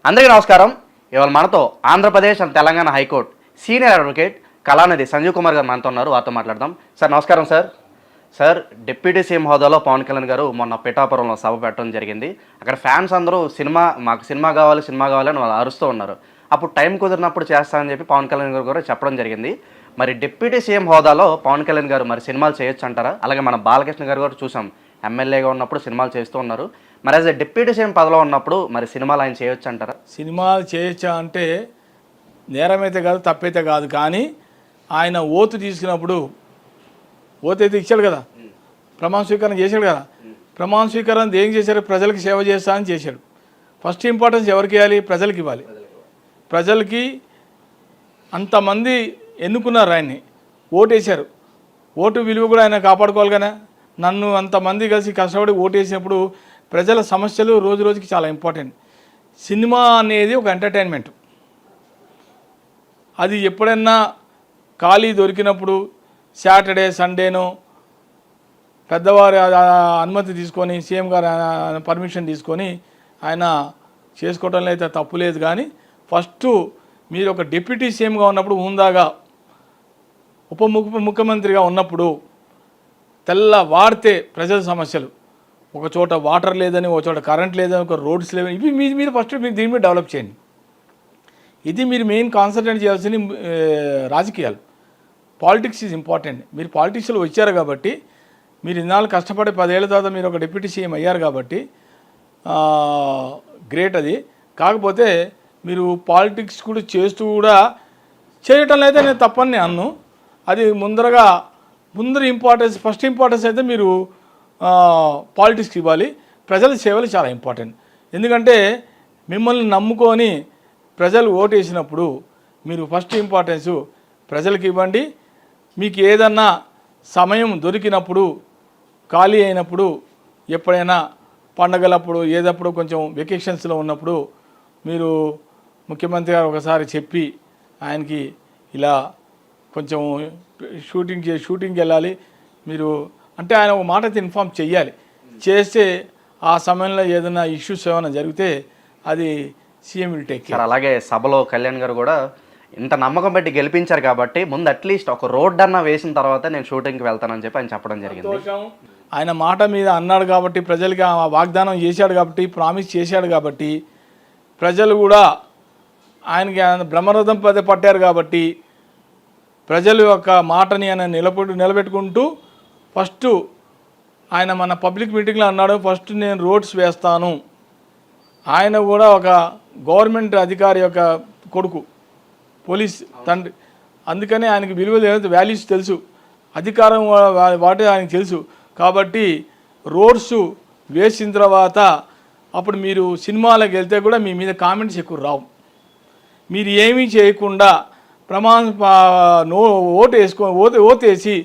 అందరికీ నమస్కారం. ఇవాళ మనతో Andhra Pradesh and Telangana high court senior advocate Kalanidhi Sanjeev Kumar garu మనతో ఉన్నారు. వారితో మాట్లాడదాం. సార్ నమస్కారం. సార్ డిప్యూటీ సీఎం హోదాలో పవన్ కళ్యాణ్ గారు మొన్న పిఠాపురంలో సభ పెట్టడం జరిగింది. అక్కడ ఫ్యాన్స్ అందరూ మాకు సినిమా కావాలి అని వాళ్ళు అరుస్తూ ఉన్నారు. అప్పుడు టైం కుదిరినప్పుడు చేస్తానని చెప్పి పవన్ కళ్యాణ్ గారు కూడా చెప్పడం జరిగింది. మరి డిప్యూటీ సీఎం హోదాలో పవన్ కళ్యాణ్ గారు మరి సినిమాలు చేయొచ్చు అంటారా? అలాగే మన బాలకృష్ణ గారు కూడా చూసాం, ఎమ్మెల్యేగా ఉన్నప్పుడు సినిమాలు చేస్తూ ఉన్నారు. మరి యాజ్ ఎ డిప్యూటీ సీఎం పదవిలో ఉన్నప్పుడు మరి సినిమాలు ఆయన చేయొచ్చు అంటారా? సినిమాలు చేయొచ్చా అంటే నేరమైతే కాదు, తప్పైతే కాదు. కానీ ఆయన ఓతు తీసుకున్నప్పుడు ఓతు అయితే ఇచ్చాడు కదా, ప్రమాణ స్వీకారం చేశాడు కదా. ప్రమాణ స్వీకారం ఏం చేశారు? ప్రజలకు సేవ చేస్తా అని చేశాడు. ఫస్ట్ ఇంపార్టెన్స్ ఎవరికి ఇవ్వాలి? ప్రజలకు ఇవ్వాలి. ప్రజలకి అంతమంది ఎన్నుకున్నారు, ఆయన్ని ఓటేశారు. ఓటు విలువ కూడా ఆయన కాపాడుకోవాలి కదా. నన్ను అంతమంది కలిసి కష్టపడి ఓటేసినప్పుడు ప్రజల సమస్యలు రోజు రోజుకి చాలా ఇంపార్టెంట్. సినిమా అనేది ఒక ఎంటర్టైన్మెంట్. అది ఎప్పుడైనా ఖాళీ దొరికినప్పుడు సాటర్డే సండేనో పెద్దవారి అనుమతి తీసుకొని సీఎం గారు పర్మిషన్ తీసుకొని ఆయన చేసుకోవడంలో అయితే తప్పు లేదు. కానీ ఫస్ట్ మీరు ఒక డిప్యూటీ సీఎంగా ఉన్నప్పుడు హుందాగా ముఖ్యమంత్రిగా ఉన్నప్పుడు వాడితే ప్రజల సమస్యలు, ఒక చోట వాటర్ లేదని, ఒక చోట కరెంట్ లేదని, ఒక రోడ్స్ లేవని, ఇవి మీరు ఫస్ట్ మీరు దీని మీద డెవలప్ చేయండి. ఇది మీరు మెయిన్ కాన్సన్ట్రేట్ చేయాల్సిన రాజకీయాలు. Politics is important. మీరు పాలిటిక్స్లో వచ్చారు కాబట్టి, మీరు ఇన్నాళ్ళు కష్టపడి 10 ఏళ్ళ తర్వాత మీరు ఒక డిప్యూటీ సీఎం అయ్యారు కాబట్టి గ్రేట్ అది. కాకపోతే మీరు పాలిటిక్స్ కూడా చేస్తూ కూడా చేయటంలో అయితే నేను తప్పని అన్ను. అది ముందర ఇంపార్టెన్స్, ఫస్ట్ ఇంపార్టెన్స్ అయితే మీరు పాలిటిక్స్కి ఇవ్వాలి. ప్రజల సేవలు చాలా ఇంపార్టెంట్. ఎందుకంటే మిమ్మల్ని నమ్ముకొని ప్రజలు ఓటేసినప్పుడు మీరు ఫస్ట్ ఇంపార్టెన్సు ప్రజలకు ఇవ్వండి. మీకు ఏదన్నా సమయం దొరికినప్పుడు, ఖాళీ అయినప్పుడు, ఎప్పుడైనా పండగలప్పుడు, ఏదప్పుడు కొంచెం వెకేషన్స్లో ఉన్నప్పుడు మీరు ముఖ్యమంత్రి గారు ఒకసారి చెప్పి ఆయనకి ఇలా కొంచెం షూటింగ్కి వెళ్ళాలి మీరు అంటే ఆయన ఒక మాట అయితే ఇన్ఫామ్ చెయ్యాలి. చేస్తే ఆ సమయంలో ఏదైనా ఇష్యూస్ ఏమైనా జరిగితే అది సీఎం విల్ టేక్ కేర్. అలాగే సభలో కళ్యాణ్ గారు కూడా ఇంత నమ్మకం పెట్టి గెలిపించారు కాబట్టి ముందు అట్లీస్ట్ ఒక రోడ్ అన్న వేసిన తర్వాత నేను షూటింగ్కి వెళ్తానని చెప్పి ఆయన చెప్పడం జరిగింది. ఆయన మాట మీద అన్నాడు కాబట్టి, ప్రజలకి ఆ వాగ్దానం చేశాడు కాబట్టి, ప్రామిస్ చేశాడు కాబట్టి, ప్రజలు కూడా ఆయనకి బ్రహ్మరథం పట్టారు కాబట్టి ప్రజల యొక్క మాటని ఆయన నిలబెట్టుకుంటూ ఫస్ట్ ఆయన మన పబ్లిక్ మీటింగ్లో అన్నాడు, ఫస్ట్ నేను రోడ్స్ వేస్తాను. ఆయన కూడా ఒక గవర్నమెంట్ అధికారి యొక్క కొడుకు, పోలీస్ తండ్రి, అందుకని ఆయనకి విలువ వాల్యూస్ తెలుసు, అధికారం వాటి ఆయనకు తెలుసు. కాబట్టి రోడ్స్ వేసిన తర్వాత అప్పుడు మీరు సినిమాలకు వెళ్తే కూడా మీ మీద కామెంట్స్ ఎక్కువ రావు. మీరు ఏమీ చేయకుండా ఓటేసి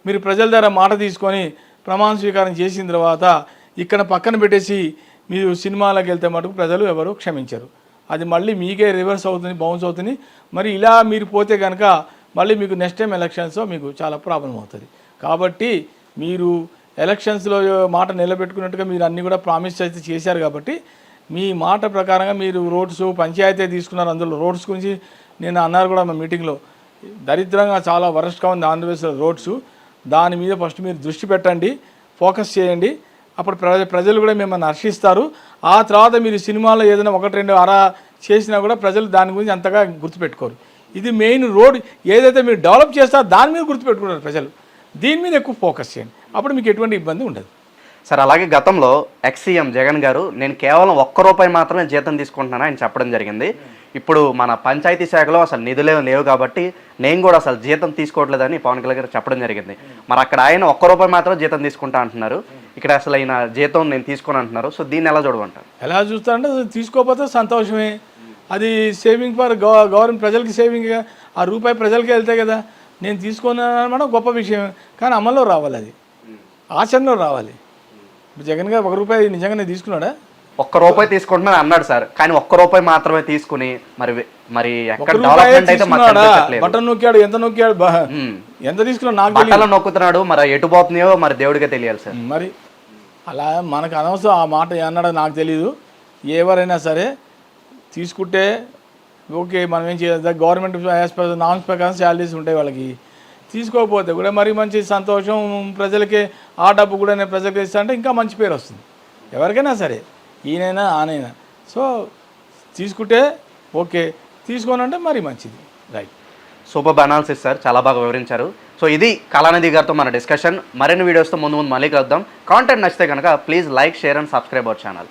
మీరు ప్రజల ద్వారా మాట తీసుకొని ప్రమాణ స్వీకారం చేసిన తర్వాత ఇక్కడ పక్కన పెట్టేసి మీరు సినిమాలకు వెళ్తే మటుకు ప్రజలు ఎవరు క్షమించరు. అది మళ్ళీ మీకే రివర్స్ అవుతుంది, బౌన్స్ అవుతుంది. మరి ఇలా మీరు పోతే కనుక మళ్ళీ మీకు నెక్స్ట్ టైం ఎలక్షన్స్లో మీకు చాలా ప్రాబ్లం అవుతుంది. కాబట్టి మీరు ఎలక్షన్స్లో మాట నిలబెట్టుకున్నట్టుగా మీరు అన్నీ కూడా ప్రామిస్ అయితే చేశారు కాబట్టి మీ మాట ప్రకారంగా మీరు రోడ్స్ పంచాయతీ తీసుకున్నారు. అందులో రోడ్స్ గురించి నేను అన్నారు కూడా మా మీటింగ్లో, దరిద్రంగా చాలా వరస్ట్గా ఉంది ఆంధ్రప్రదేశ్లో రోడ్స్. దాని మీద ఫస్ట్ మీరు దృష్టి పెట్టండి, ఫోకస్ చేయండి. అప్పుడు ప్రజలు కూడా మిమ్మల్ని హర్షిస్తారు. ఆ తర్వాత మీరు సినిమాలో ఏదైనా 1-2 అరా చేసినా కూడా ప్రజలు దాని గురించి అంతగా గుర్తుపెట్టుకోరు. ఇది మెయిన్ రోడ్ ఏదైతే మీరు డెవలప్ చేస్తారో దాని మీద గుర్తుపెట్టుకుంటారు ప్రజలు. దీని మీద ఎక్కువ ఫోకస్ చేయండి, అప్పుడు మీకు ఎటువంటి ఇబ్బంది ఉండదు. సార్ అలాగే గతంలో ఎక్స్-సీఎం జగన్ గారు నేను కేవలం ₹1 మాత్రమే జీతం తీసుకుంటున్నాను ఆయన చెప్పడం జరిగింది. ఇప్పుడు మన పంచాయతీ శాఖలో అసలు నిధులే లేవు కాబట్టి నేను కూడా అసలు జీతం తీసుకోవట్లేదని పవన్ కళ్యాణ్ గారు చెప్పడం జరిగింది. మరి అక్కడ ఆయన ₹1 మాత్రం జీతం తీసుకుంటా అంటున్నారు, ఇక్కడ అసలు ఆయన జీతం నేను తీసుకొని అంటున్నారు. సో దీన్ని ఎలా చూడమంటారు? ఎలా చూస్తారంటే తీసుకోకపోతే సంతోషమే. అది సేవింగ్ ఫర్ గవర్నమెంట్, ప్రజలకి సేవింగ్. ఆ రూపాయి ప్రజలకి వెళ్తాయి కదా. నేను తీసుకున్నాను గొప్ప విషయం, కానీ అమల్లో రావాలి, అది ఆచరణలో రావాలి. జగన్ గారు ₹1 నిజంగానే తీసుకున్నాడా? ₹1 తీసుకుంటున్నాను అన్నాడు సార్, కానీ ₹1 మాత్రమే తీసుకుని మరి ఎక్కడ డెవలప్మెంట్ అయితే బటన్ నొక్కాడు, ఎంత నొక్కాడు, ఎంత తీసుకున్నాడు నాకు బట్టలు నొక్కుతున్నాడు. మరి ఎటు పోతున్నాయో మరి దేవుడికే తెలియాలి సార్. మరి అలా మనకు అనవసరం ఆ మాట అన్నాడో నాకు తెలీదు. ఎవరైనా సరే తీసుకుంటే ఓకే, మనం ఏం చేయాలి, గవర్నమెంట్ యాజ్ పర్ నామ్స్ ప్రకారం శాలరీస్ ఉంటాయి వాళ్ళకి. తీసుకోకపోతే కూడా మరి మంచి సంతోషం, ప్రజలకి ఆ డబ్బు కూడా నేను ప్రజలకు ఇస్తా అంటే ఇంకా మంచి పేరు వస్తుంది ఎవరికైనా సరే, ఈయనైనా ఆనైనా. సో తీసుకుంటే ఓకే, తీసుకోనంటే మరి మంచిది. రైట్. సూపర్ అనాలిసిస్ సార్, చాలా బాగా వివరించారు. సో ఇది కళానిధి గారితో మన డిస్కషన్. మరిన్ని వీడియోస్తో ముందు మళ్ళీ కలుద్దాం. కాంటెంట్ నచ్చితే కనుక please like, share and subscribe our channel.